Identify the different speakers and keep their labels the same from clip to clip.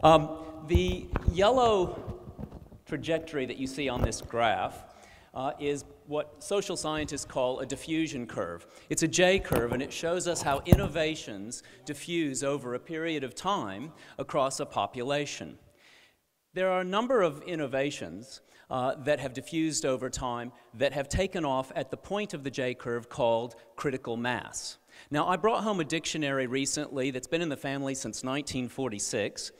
Speaker 1: The yellow trajectory that you see on this graph is what social scientists call a diffusion curve. It's a J-curve, and it shows us how innovations diffuse over a period of time across a population. There are a number of innovations that have diffused over time that have taken off at the point of the J-curve called critical mass. Now, I brought home a dictionary recently that's been in the family since 1946.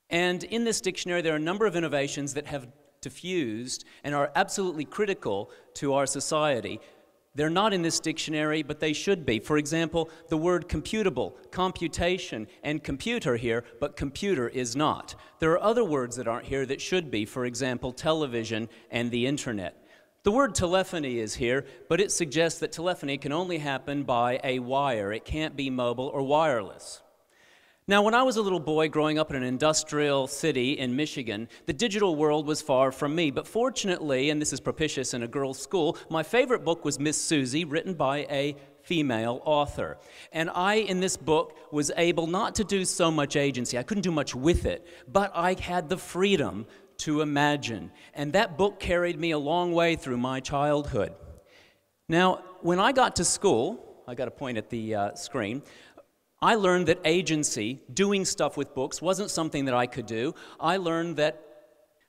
Speaker 1: And in this dictionary, there are a number of innovations that have diffused and are absolutely critical to our society. They're not in this dictionary, but they should be. For example, the word computable, computation, and computer here, but computer is not. There are other words that aren't here that should be, for example, television and the internet. The word telephony is here, but it suggests that telephony can only happen by a wire. It can't be mobile or wireless. Now, when I was a little boy growing up in an industrial city in Michigan, the digital world was far from me. But fortunately, and this is propitious in a girls' school, my favorite book was Miss Susie, written by a female author. And I, in this book, was able not to do so much agency. I couldn't do much with it, but I had the freedom to imagine. And that book carried me a long way through my childhood. Now, when I got to school, I got to point at the screen, I learned that agency, doing stuff with books, wasn't something that I could do. I learned that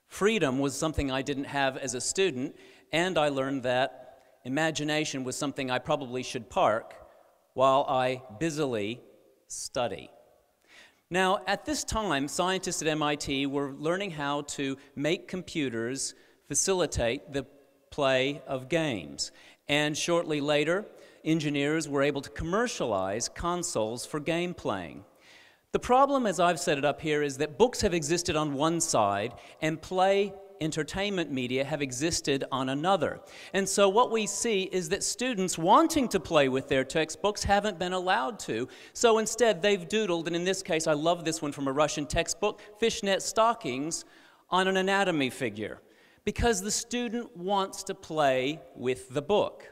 Speaker 1: freedom was something I didn't have as a student, and I learned that imagination was something I probably should park while I busily study. Now, at this time, scientists at MIT were learning how to make computers facilitate the play of games. And shortly later, engineers were able to commercialize consoles for game playing. The problem, as I've set it up here, is that books have existed on one side and play entertainment media have existed on another. And so what we see is that students wanting to play with their textbooks haven't been allowed to. So instead, they've doodled, and in this case, I love this one from a Russian textbook, fishnet stockings on an anatomy figure, because the student wants to play with the book.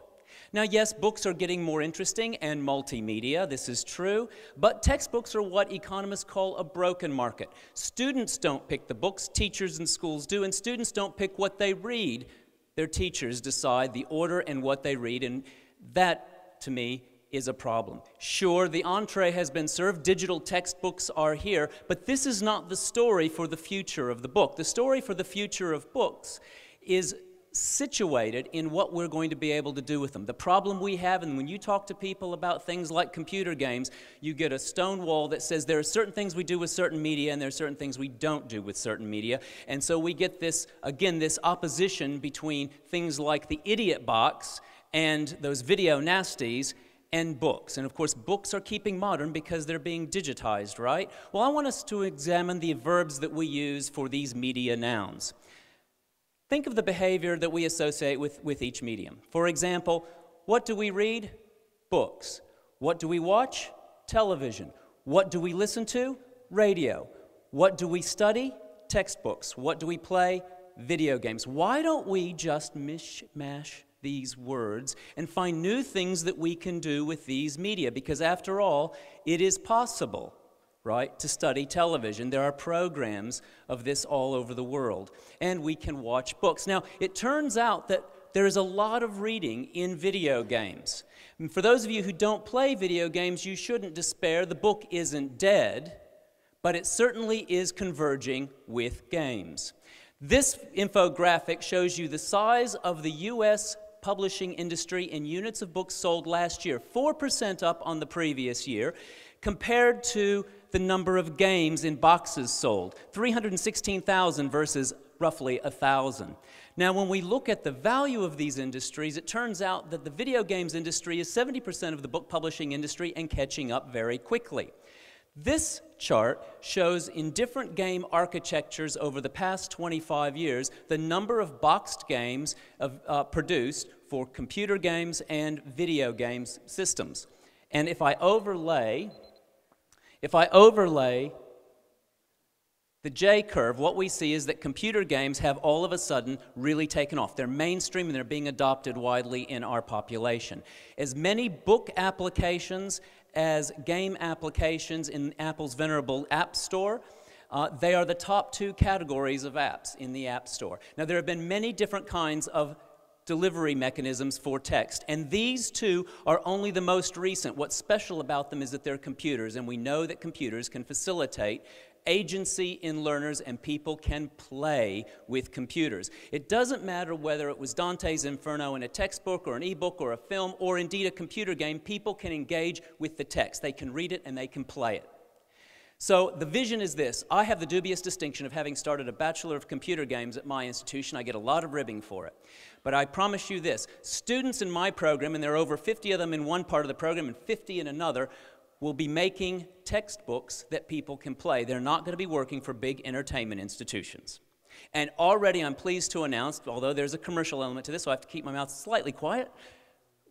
Speaker 1: Now, yes, books are getting more interesting and multimedia, this is true, but textbooks are what economists call a broken market. Students don't pick the books, teachers and schools do, and students don't pick what they read. Their teachers decide the order and what they read, and that, to me, is a problem. Sure, the entree has been served, digital textbooks are here, but this is not the story for the future of the book. The story for the future of books is situated in what we're going to be able to do with them. The problem we have, and when you talk to people about things like computer games, you get a stone wall that says there are certain things we do with certain media and there are certain things we don't do with certain media. And so we get this, again, this opposition between things like the idiot box and those video nasties and books. And of course, books are keeping modern because they're being digitized, right? Well, I want us to examine the verbs that we use for these media nouns. Think of the behavior that we associate with each medium. For example, what do we read? Books. What do we watch? Television. What do we listen to? Radio. What do we study? Textbooks. What do we play? Video games. Why don't we just mishmash these words and find new things that we can do with these media? Because after all, it is possible, right, to study television. There are programs of this all over the world, and we can watch books. Now, it turns out that there is a lot of reading in video games. And for those of you who don't play video games, you shouldn't despair. The book isn't dead, but it certainly is converging with games. This infographic shows you the size of the U.S. publishing industry in units of books sold last year, 4% up on the previous year, compared to the number of games in boxes sold, 316,000 versus roughly 1,000. Now, when we look at the value of these industries, it turns out that the video games industry is 70% of the book publishing industry and catching up very quickly. This chart shows in different game architectures over the past 25 years the number of boxed games produced for computer games and video games systems. And if I overlay the J-curve, what we see is that computer games have all of a sudden really taken off. They're mainstream and they're being adopted widely in our population. As many book applications as game applications in Apple's venerable App Store. They are the top 2 categories of apps in the App Store. Now, there have been many different kinds of delivery mechanisms for text, and these 2 are only the most recent. What's special about them is that they're computers, and we know that computers can facilitate agency in learners, and people can play with computers. It doesn't matter whether it was Dante's Inferno in a textbook or an ebook or a film or indeed a computer game, people can engage with the text. They can read it and they can play it. So the vision is this. I have the dubious distinction of having started a Bachelor of Computer Games at my institution. I get a lot of ribbing for it. But I promise you this, students in my program, and there are over 50 of them in one part of the program and 50 in another, will be making textbooks that people can play. They're not going to be working for big entertainment institutions. And already I'm pleased to announce, although there's a commercial element to this, so I have to keep my mouth slightly quiet,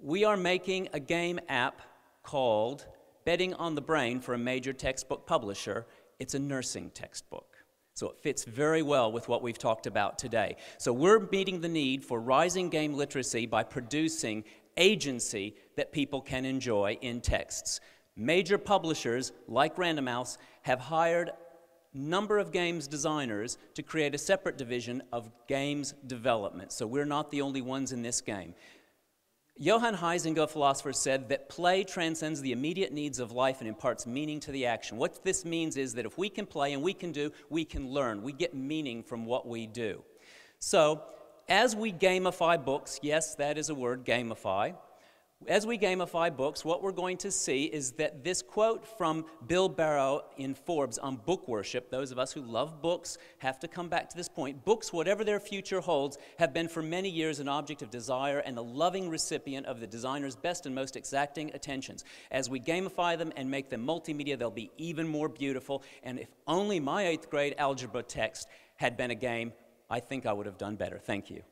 Speaker 1: we are making a game app called Betting on the Brain for a major textbook publisher. It's a nursing textbook. So it fits very well with what we've talked about today. So we're meeting the need for rising game literacy by producing agency that people can enjoy in texts. Major publishers, like Random House, have hired a number of games designers to create a separate division of games development. So we're not the only ones in this game. Johann Huizinga, a philosopher, said that play transcends the immediate needs of life and imparts meaning to the action. What this means is that if we can play and we can do, we can learn. We get meaning from what we do. So as we gamify books, yes, that is a word, gamify. As we gamify books, what we're going to see is that this quote from Bill Barrow in Forbes on book worship, those of us who love books have to come back to this point. Books, whatever their future holds, have been for many years an object of desire and the loving recipient of the designer's best and most exacting attentions. As we gamify them and make them multimedia, they'll be even more beautiful. And if only my 8th grade algebra text had been a game, I think I would have done better. Thank you.